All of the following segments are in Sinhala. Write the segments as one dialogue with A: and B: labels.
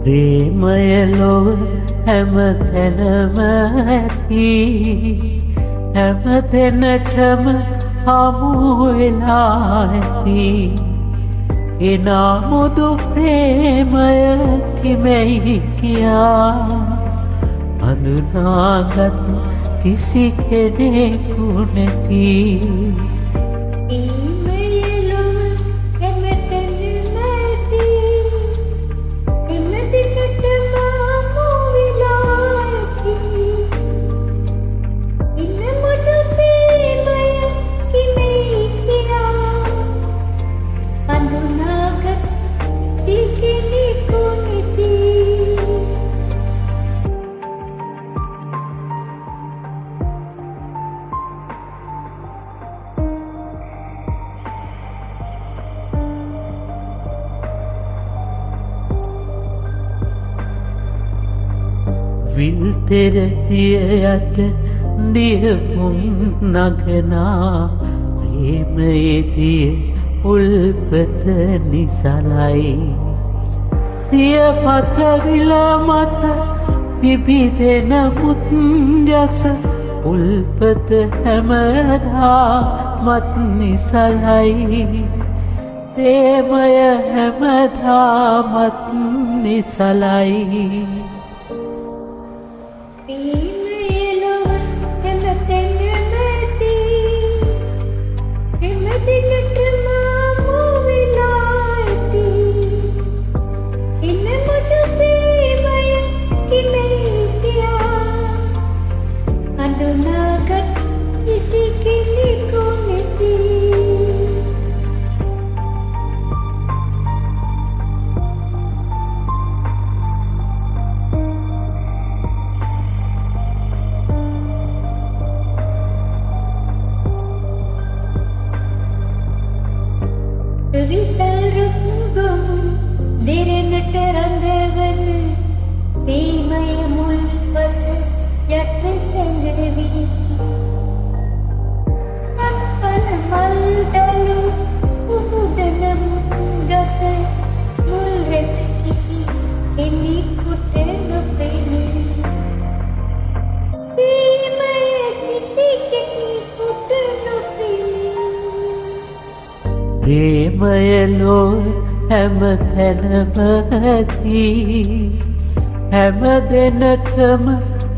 A: ප්‍රේමය ලොව හැම තැනම ඇති හැම දෙනටම හමු වෙලා ඇති එනමුදු ප්‍රේමය කිමෙයි කියා හඳුනාගත් කිසි කෙනෙකු නැති විල් තෙරදිය යට දියපුම් නගනා ප්‍රේමයේ දිය උල්පත නිසලයි සිය පතවිල මත පිබිදෙන මුත් යස උල්පත හැමදා මත් නිසලයි ප්‍රේමය හැමදා මත් නිසලයි
B: විසල් රුක්ගොම් දෙරෙනට රඳවන ප්‍රේමය මුල් පස යට සැඟවී අපල මල් දලු උමුදන ගස මුල් රැස කිසි කෙනෙකුට නොපෙනේ ප්‍රේමය කිසි කෙනෙකුට නොපෙනේ
A: ප්‍රේමය ලොව හැම තැනම ඇති හැම දෙනටම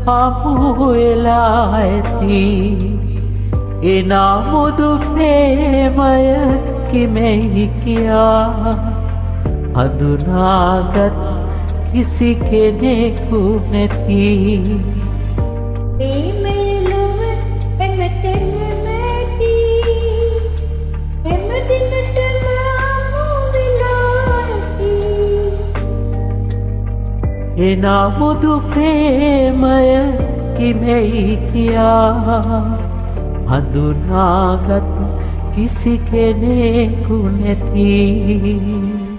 A: හමු වෙලා ඇති එනමුදු ප්‍රේමය කිමෙයි කියා හඳුනාගත් කිසි කෙනෙකු නැති එනමුදු ප්‍රේමය කිමෙයි කියා හඳුනාගත් කිසි කෙනෙකු නැති